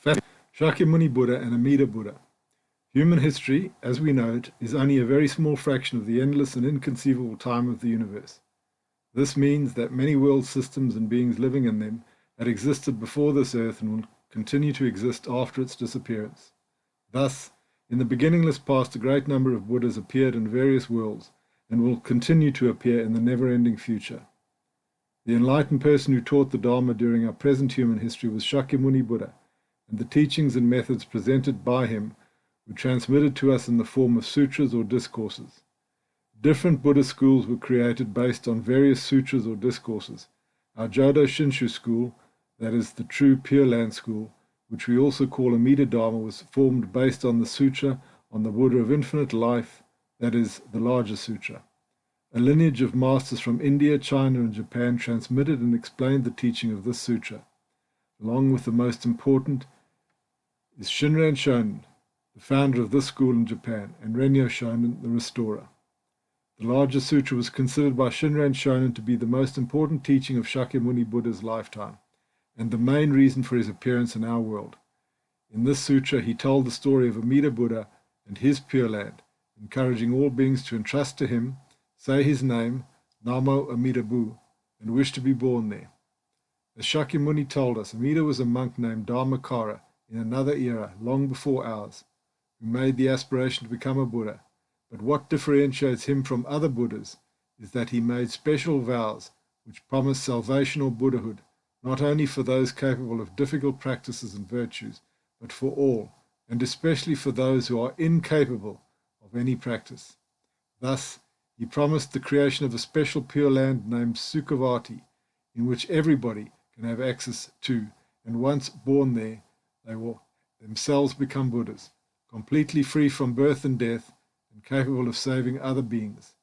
Shakyamuni Buddha and Amida Buddha. Human history, as we know it, is only a very small fraction of the endless and inconceivable time of the universe. This means that many world systems and beings living in them had existed before this earth and will continue to exist after its disappearance. Thus, in the beginningless past, a great number of Buddhas appeared in various worlds and will continue to appear in the never-ending future. The enlightened person who taught the Dharma during our present human history was Shakyamuni Buddha, and the teachings and methods presented by him were transmitted to us in the form of sutras or discourses. Different Buddhist schools were created based on various sutras or discourses. Our Jodo Shinshu school, that is the true Pure Land school, which we also call Amida Dharma, was formed based on the sutra on the Buddha of infinite life, that is the larger sutra. A lineage of masters from India, China, and Japan transmitted and explained the teaching of this sutra. Along with the most important is Shinran Shonin, the founder of this school in Japan, and Renyo Shonin, the restorer. The larger sutra was considered by Shinran Shonin to be the most important teaching of Shakyamuni Buddha's lifetime, and the main reason for his appearance in our world. In this sutra, he told the story of Amida Buddha and his Pure Land, encouraging all beings to entrust to him, say his name, Namo Amida Bu, and wish to be born there. As Shakyamuni told us, Amida was a monk named Dharmakara in another era, long before ours, who made the aspiration to become a Buddha. But what differentiates him from other Buddhas is that he made special vows which promise salvation or Buddhahood, not only for those capable of difficult practices and virtues, but for all, and especially for those who are incapable of any practice. Thus, he promised the creation of a special Pure Land named Sukhavati, in which everybody can have access to, and once born there, they will themselves become Buddhas, completely free from birth and death, and capable of saving other beings.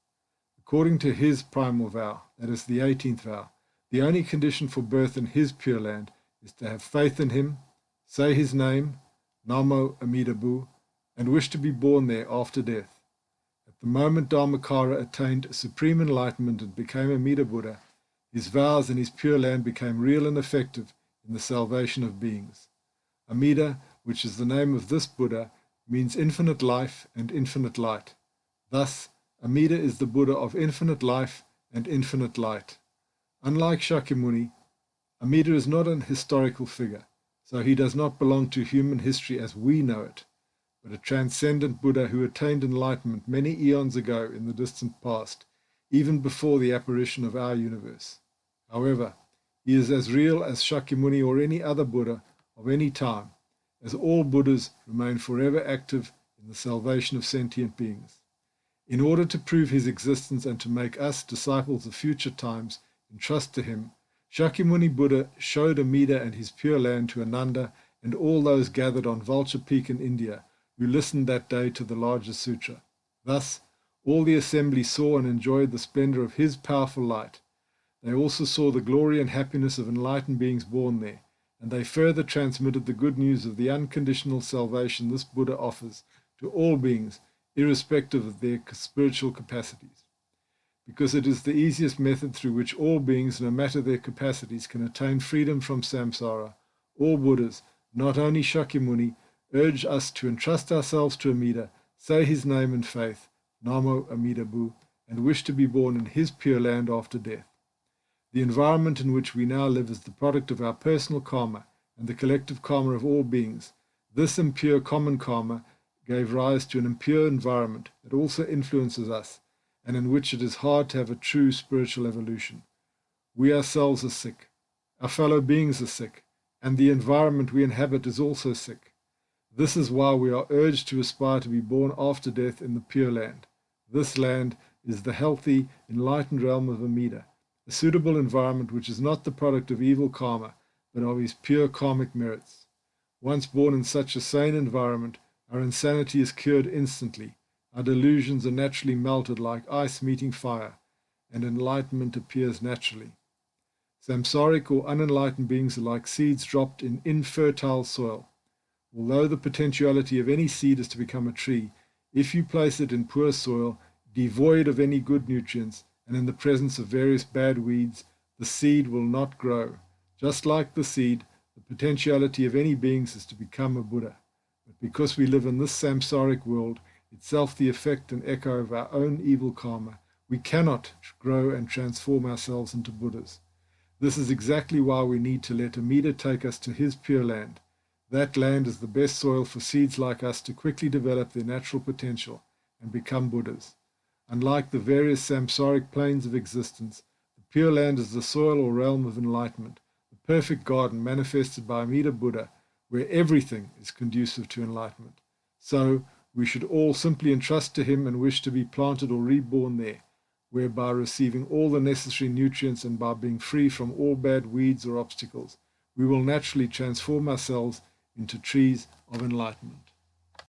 According to his primal vow, that is the 18th vow, the only condition for birth in his Pure Land is to have faith in him, say his name, Namo Amida Bu, and wish to be born there after death. At the moment Dharmakara attained supreme enlightenment and became Amida Buddha, his vows and his Pure Land became real and effective in the salvation of beings. Amida, which is the name of this Buddha, means infinite life and infinite light. Thus, Amida is the Buddha of infinite life and infinite light. Unlike Shakyamuni, Amida is not an historical figure, so he does not belong to human history as we know it, but a transcendent Buddha who attained enlightenment many eons ago in the distant past, even before the apparition of our universe. However, he is as real as Shakyamuni or any other Buddha of any time, as all Buddhas remain forever active in the salvation of sentient beings. In order to prove his existence and to make us, disciples of future times, entrust to him, Shakyamuni Buddha showed Amida and his Pure Land to Ananda and all those gathered on Vulture Peak in India who listened that day to the larger sutra. Thus, all the assembly saw and enjoyed the splendor of his powerful light. They also saw the glory and happiness of enlightened beings born there, and they further transmitted the good news of the unconditional salvation this Buddha offers to all beings, irrespective of their spiritual capacities. Because it is the easiest method through which all beings, no matter their capacities, can attain freedom from samsara, all Buddhas, not only Shakyamuni, urge us to entrust ourselves to Amida, say his name in faith, Namo Amida Bu, and wish to be born in his Pure Land after death. The environment in which we now live is the product of our personal karma and the collective karma of all beings. This impure common karma gave rise to an impure environment that also influences us, and in which it is hard to have a true spiritual evolution. We ourselves are sick, our fellow beings are sick, and the environment we inhabit is also sick. This is why we are urged to aspire to be born after death in the Pure Land. This land is the healthy, enlightened realm of Amida, a suitable environment which is not the product of evil karma, but of his pure karmic merits. Once born in such a sane environment, our insanity is cured instantly, our delusions are naturally melted like ice meeting fire, and enlightenment appears naturally. Samsaric or unenlightened beings are like seeds dropped in infertile soil. Although the potentiality of any seed is to become a tree, if you place it in poor soil, devoid of any good nutrients, and in the presence of various bad weeds, the seed will not grow. Just like the seed, The potentiality of any beings is to become a Buddha. But because we live in this samsaric world, itself the effect and echo of our own evil karma, we cannot grow and transform ourselves into Buddhas. This is exactly why we need to let Amida take us to his Pure Land. That land is the best soil for seeds like us to quickly develop their natural potential and become Buddhas. Unlike the various samsaric planes of existence, the Pure Land is the soil or realm of enlightenment, the perfect garden manifested by Amida Buddha, where everything is conducive to enlightenment. So, we should all simply entrust to him and wish to be planted or reborn there, whereby receiving all the necessary nutrients and by being free from all bad weeds or obstacles, we will naturally transform ourselves into trees of enlightenment.